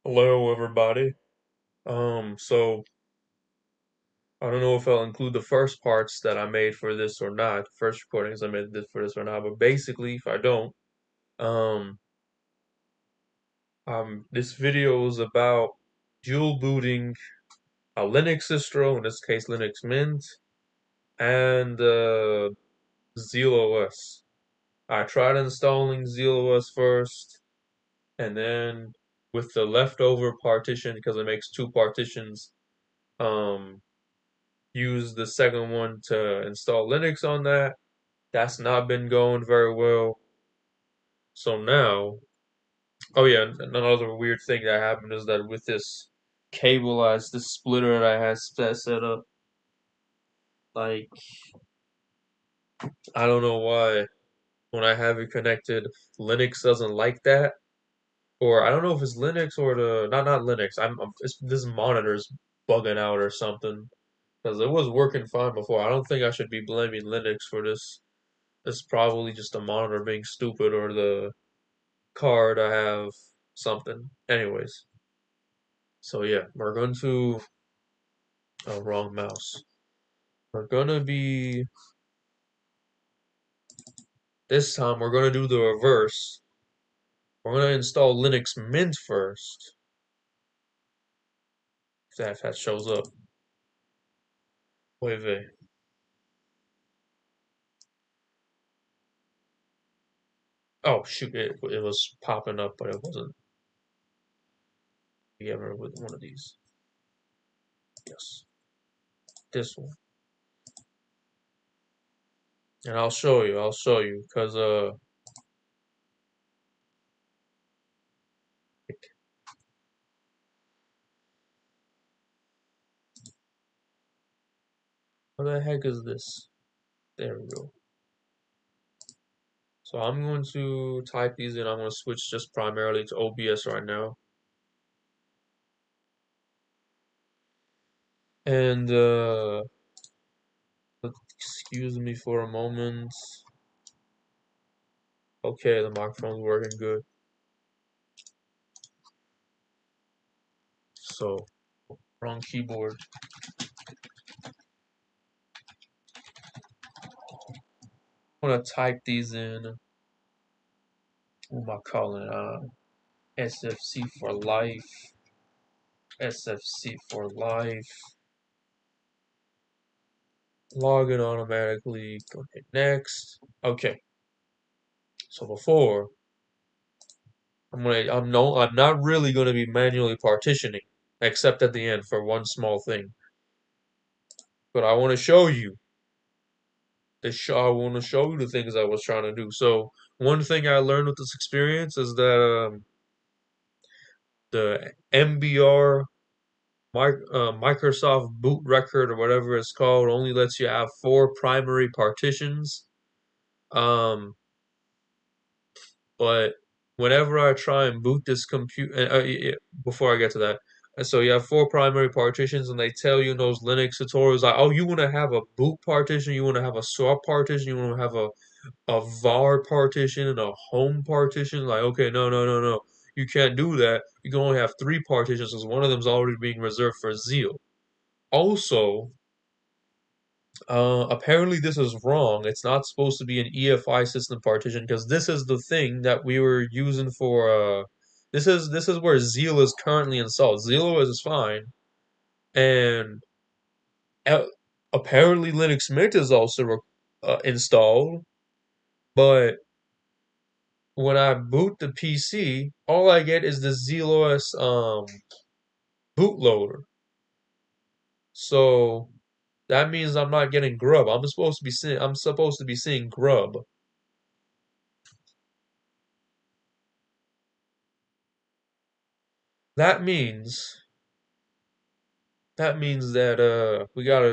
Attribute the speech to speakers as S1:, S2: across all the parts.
S1: Hello, everybody. So I don't know if I'll include the first parts that I made for this or not, first recordings I made this for this or not, but basically, if I don't, um, this video is about dual booting a Linux distro, in this case Linux Mint, and ZealOS. I tried installing ZealOS first, and then with the leftover partition, because it makes two partitions, um, use the second one to install Linux on that. That's not been going very well. So now, oh yeah, another weird thing that happened is that with this this splitter that I had set up, like, I don't know why when I have it connected, Linux doesn't like that. Or I don't know if it's Linux or not Linux. This monitor's bugging out or something because it was working fine before. I don't think I should be blaming Linux for this. It's probably just the monitor being stupid or the card I have something. Anyways, so yeah, we're going to wrong mouse. We're gonna be this time we're gonna do the reverse. We're gonna install Linux Mint first. If that shows up. Wait, wait. Oh shoot, it was popping up, but it wasn't. We ever with one of these. Yes, this one. And I'll show you, cause what the heck is this? There we go. So I'm going to type these in. I'm going to switch just primarily to OBS right now. And excuse me for a moment. Okay, the microphone's working good. So, wrong keyboard. I'm gonna type these in. What am I calling it? SFC for life. SFC for life. Log in automatically. Go hit next. Okay. So before I'm not really gonna be manually partitioning, except at the end for one small thing. But I want to show you I want to show you the things I was trying to do. So one thing I learned with this experience is that the MBR Microsoft boot record or whatever it's called only lets you have four primary partitions. Um, but whenever I try and boot this computer, before I get to that, and so you have four primary partitions, and they tell you in those Linux tutorials like, oh, you want to have a boot partition, you want to have a swap partition, you want to have a var partition and a home partition. Like, okay, no. You can't do that. You can only have three partitions because one of them's already being reserved for Zeal. Also, apparently this is wrong. It's not supposed to be an EFI system partition because this is the thing that we were using for this is where Zeal is currently installed. ZealOS is fine, and uh, apparently Linux Mint is also installed, but when I boot the PC, all I get is the ZealOS bootloader. So that means I'm not getting Grub. I'm supposed to be seeing Grub. That means that means that we got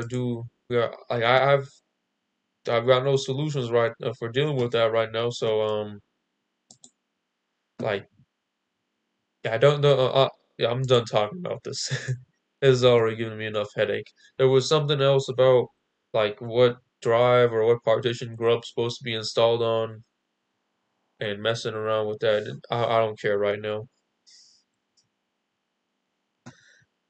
S1: like I've got no solutions right for dealing with that right now. So like yeah, I don't know. Yeah, I'm done talking about this. This is already giving me enough headache. There was something else about like what drive or what partition Grub's supposed to be installed on and messing around with that. I don't care right now.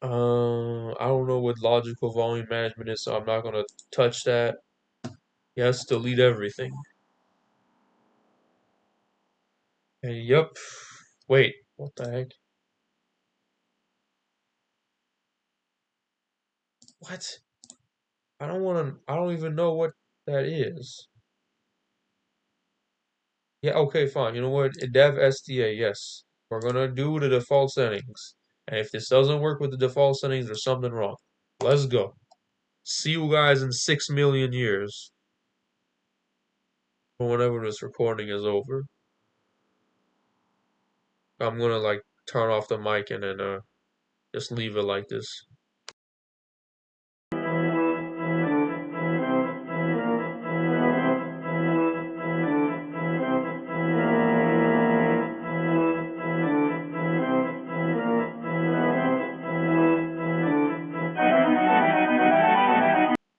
S1: I don't know what logical volume management is, so I'm not gonna touch that. Yes, delete everything. And yep. Wait, what the heck? What? I don't even know what that is. Yeah, okay, fine. You know what? Dev STA, yes. We're gonna do the default settings. And if this doesn't work with the default settings, there's something wrong. Let's go. See you guys in 6 million years. Or whenever this recording is over. I'm gonna like turn off the mic and then just leave it like this.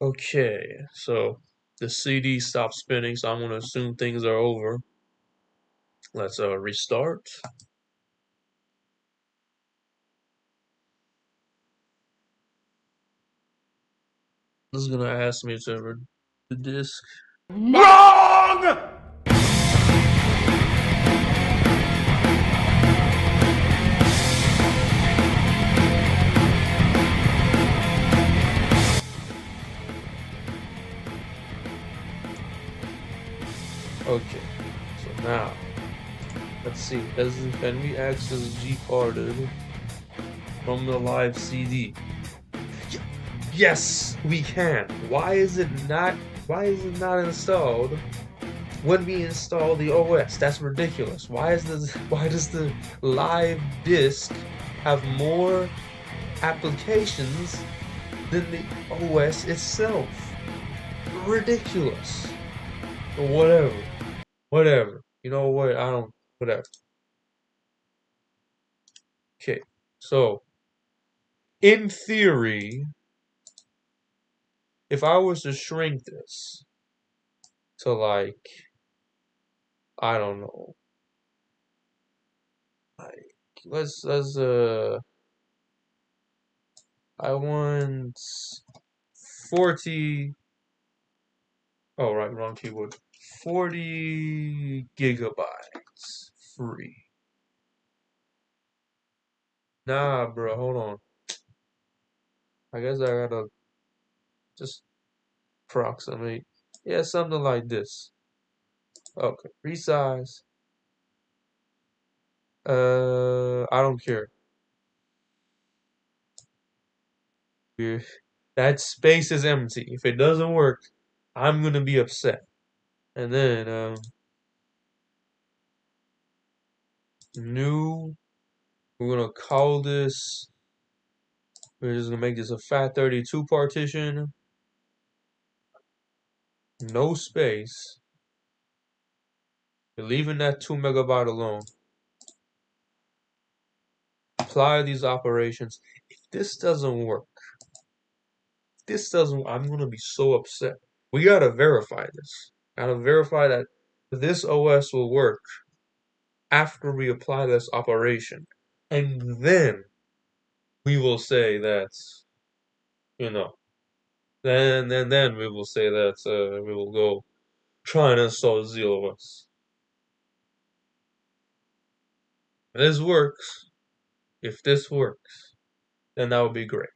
S1: Okay, so the CD stopped spinning, so I'm gonna assume things are over. Let's restart. This is gonna ask me to read the disk.
S2: Wrong!
S1: Okay, so now let's see. Can we access G parted from the live CD? Yes, we can. Why is it not? Why is it not installed when we install the OS? That's ridiculous. Why is this? Why does the live disk have more applications than the OS itself? Ridiculous. But whatever. Whatever. You know what? I don't. Whatever. Okay. So, in theory, if I was to shrink this to like, I don't know, like let's I want 40. Oh right, wrong keyboard. 40 gigabytes free. Nah, bro, hold on. I guess I gotta just approximate. Yeah, something like this. Okay, resize. I don't care. That space is empty. If it doesn't work, I'm gonna be upset. And then new. We're gonna call this. We're just gonna make this a FAT32 partition. No space. You're leaving that 2 megabyte alone. Apply these operations. If this doesn't work, I'm gonna be so upset. We gotta verify this. Gotta verify that this OS will work after we apply this operation. And then we will say that, you know, then we will say that we will go try and install ZealOS. This works. If this works, then that would be great.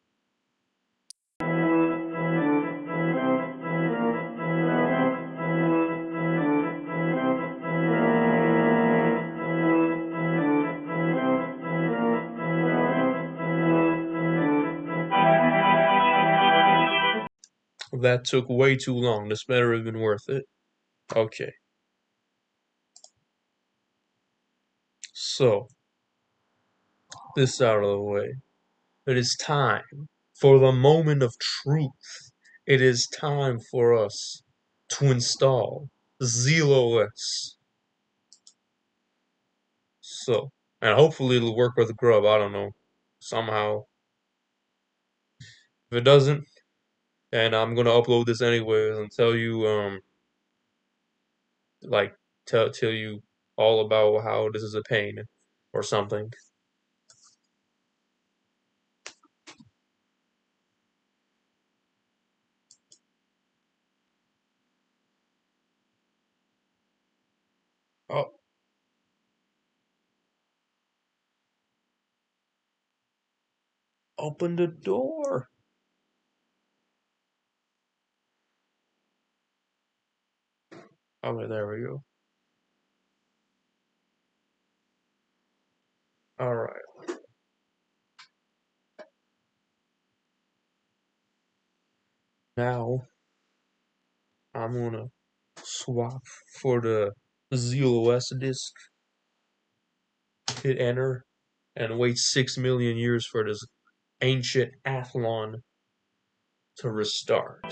S1: That took way too long. This better have been worth it. Okay. So, this out of the way. It is time for the moment of truth. It is time for us to install ZealOS. So, and hopefully it'll work with Grub. I don't know. Somehow. If it doesn't, and I'm gonna upload this anyways and tell you like tell you all about how this is a pain or something. Open the door. Okay, there we go. All right. Now I'm gonna swap for the ZealOS disk. Hit enter and wait 6 million years for this ancient Athlon to restart.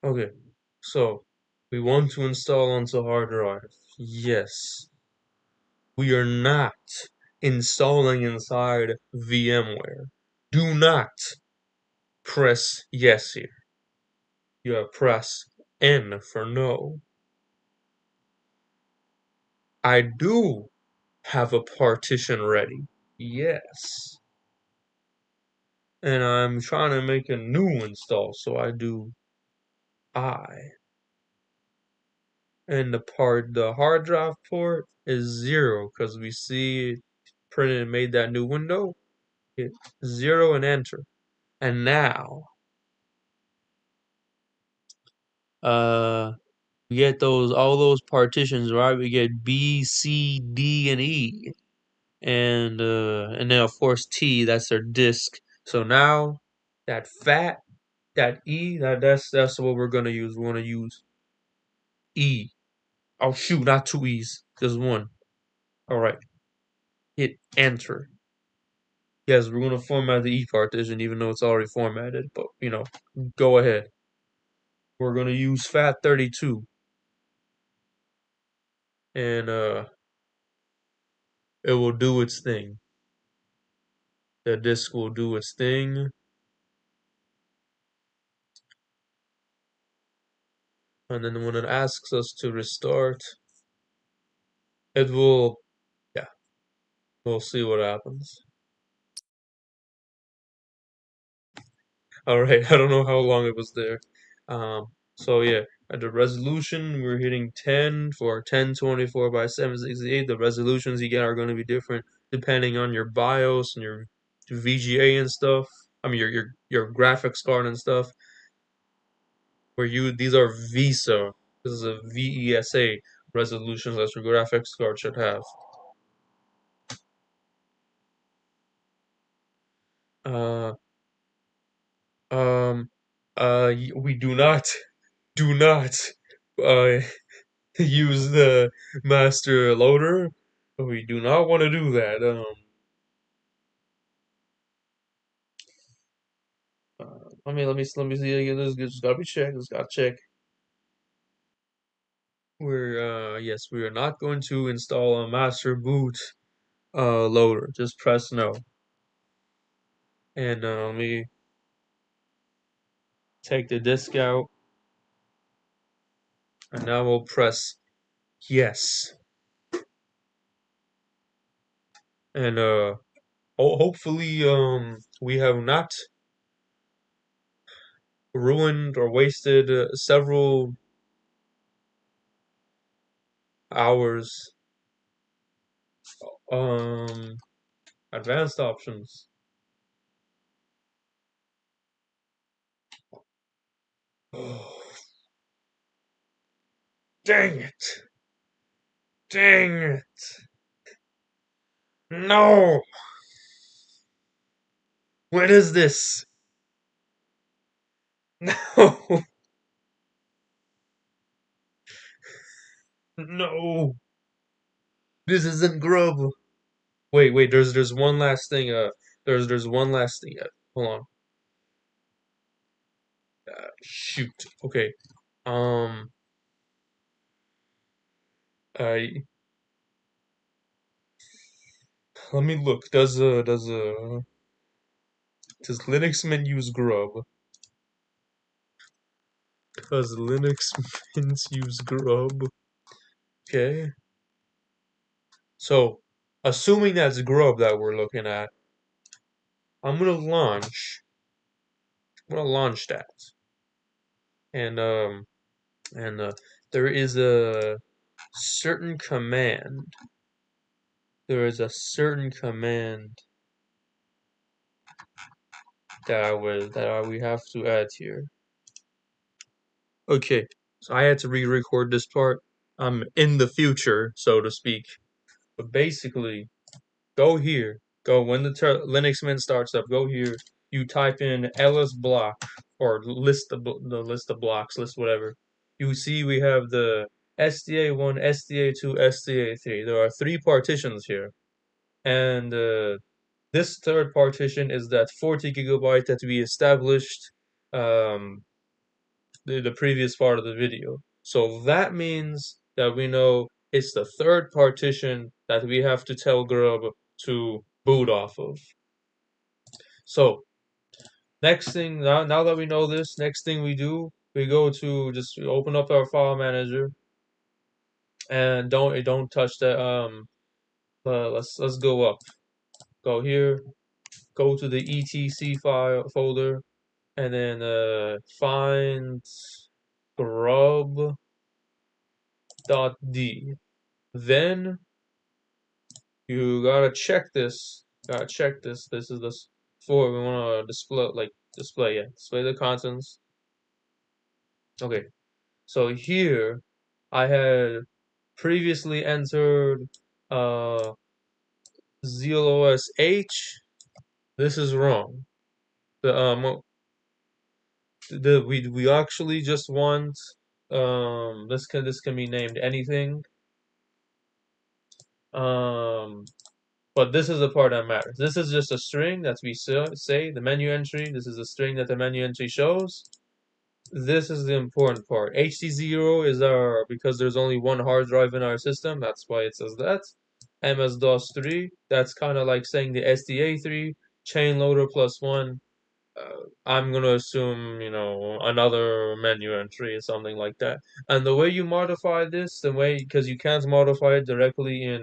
S1: Okay, so we want to install onto hard drive. Yes, we are not installing inside VMware. Do not press yes here. You have press N for no. I do have a partition ready. Yes. And I'm trying to make a new install, so I do I. And the hard drive port is 0 because we see it printed and made that new window. Hit 0 and enter. And now uh we get those all those partitions, right? We get B, C, D, and E. And then of course T, that's their disk. So now that fat, that E, that's what we're gonna use. We're gonna use E. Oh shoot, not two E's, just one. Alright. Hit enter. Yes, we're gonna format the E partition even though it's already formatted, but go ahead. We're gonna use FAT32 and it will do its thing. The disk will do its thing, and then when it asks us to restart, it will, yeah, we'll see what happens. All right, I don't know how long it was there. So yeah, at the resolution, we're hitting 10 for 1024 by 768. The resolutions you get are going to be different depending on your BIOS and your VGA and stuff. I mean your graphics card and stuff. These are VESA. This is a VESA resolutions that your graphics card should have. Uh, um, we do not uh use the master loader. We do not want to do that. Let me see again. This gotta be checked. This gotta check. Yes, we are not going to install a master boot loader. Just press no. And let me take the disk out, and now we'll press yes. And hopefully we have not ruined or wasted several hours. Um, advanced options. Oh, dang it! Dang it! No! When is this? No! No! This isn't Grub. Wait. There's one last thing. There's one last thing. Hold on. Shoot. Okay. Um. I Let me look. Does Does Linux mint use Grub? Does Linux mint use Grub? Okay. So, assuming that's Grub that we're looking at, I'm gonna launch. I'm gonna launch that, and and there is a certain command. There is a certain command we have to add here. Okay, so I had to re-record this part. I'm in the future, so to speak. But basically, go here. Go when the Linux Mint starts up. Go here. You type in ls block or the list of blocks, list whatever. You see we have the SDA1, SDA2, SDA3. There are three partitions here, and this third partition is that 40 gigabyte that we established um, the previous part of the video. So that means that we know it's the third partition that we have to tell Grub to boot off of. So next thing, now that we know this, next thing we do, we go to just open up our file manager and don't touch that. Let's go up. Go here. Go to the etc file folder and then find grub.d. Then you gotta check this. Gotta check this. This is this for we wanna display the contents. Okay, so here I had previously entered uh ZealOS H. This is wrong. We actually just want this can be named anything. Um But this is the part that matters. This is just a string that we say, the menu entry. This is a string that the menu entry shows. This is the important part. HD0 is because there's only one hard drive in our system. That's why it says that. MS-DOS 3, that's kind of like saying the SDA3. Chain loader plus one. I'm gonna assume, another menu entry or something like that. And the way you modify this, because you can't modify it directly in,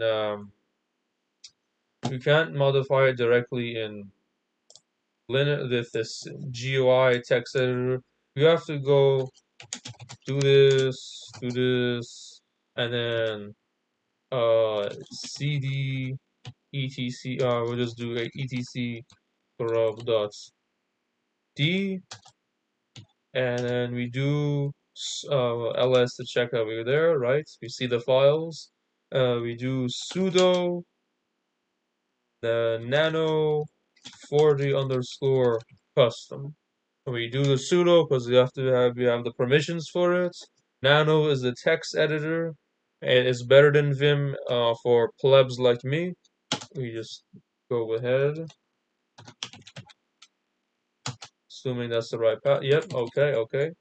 S1: you can't modify it directly in Linux with this GUI text editor. You have to go do this, and then cd etc. We'll just do a etc grub.d, and then we do ls to check that we're there, right? We see the files. We do sudo the nano 40 underscore custom. We do the sudo because we have the permissions for it. Nano is the text editor. It is better than Vim for plebs like me. We just go ahead, assuming that's the right path. Yep, okay.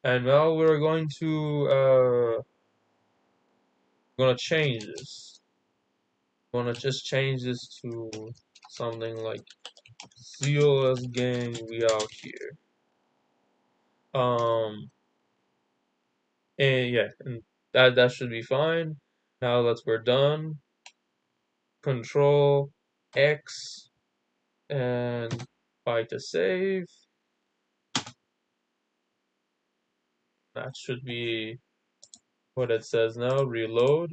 S1: And now we're gonna change this. Gonna just change this to something like ZealOS gang. We out here. Um, and yeah, and that should be fine. Now that we're done, Control X and try to save. That should be what it says now. Reload.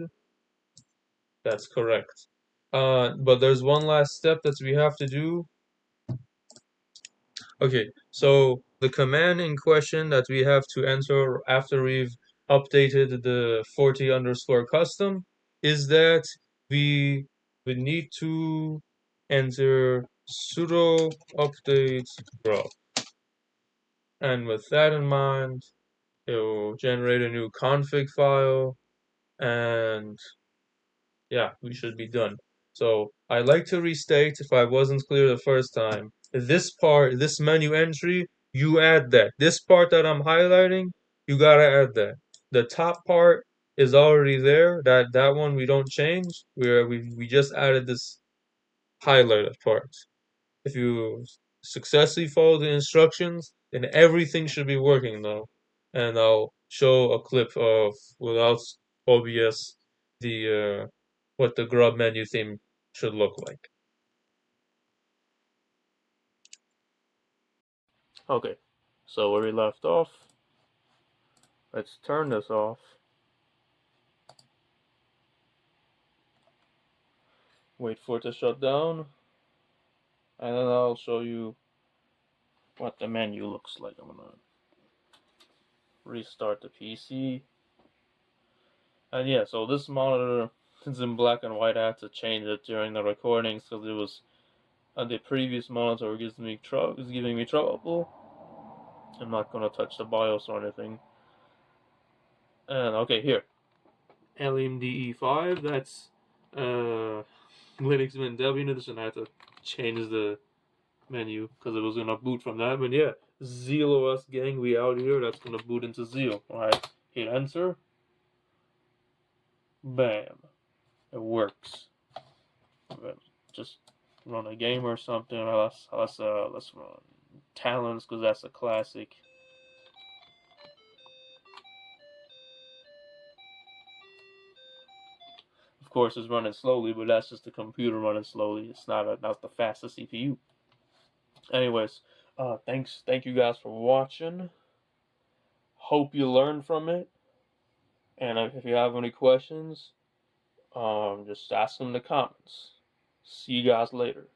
S1: That's correct. But there's one last step that we have to do. Okay, so the command in question that we have to enter after we've updated the 40 underscore custom is that we need to enter sudo update grub. And with that in mind, it will generate a new config file, and yeah, we should be done. So I'd like to restate, if I wasn't clear the first time, this part, this menu entry, you add that. This part that I'm highlighting, you gotta add that. The top part is already there. That one we don't change. We just added this highlighted part. If you successfully follow the instructions, then everything should be working now. And I'll show a clip of without OBS the what the Grub menu theme should look like. Okay, so where we left off, let's turn this off. Wait for it to shut down, and then I'll show you what the menu looks like. I'm gonna restart the PC. And yeah, so this monitor is in black and white. I had to change it during the recordings because it was the previous monitor is giving me trouble. I'm not gonna touch the BIOS or anything. And okay, here, LMDE5. That's Linux Mint W Units, and I had to change the menu because it was gonna boot from that. But yeah, ZealOS gang, we out here. That's gonna boot into Zeal. All right, hit enter. Bam, it works. Just run a game or something. Let's run Talents because that's a classic. Of course, it's running slowly, but that's just the computer running slowly. It's not the fastest CPU. Anyways, thank you guys for watching. Hope you learned from it. And if you have any questions, just ask them in the comments. See you guys later.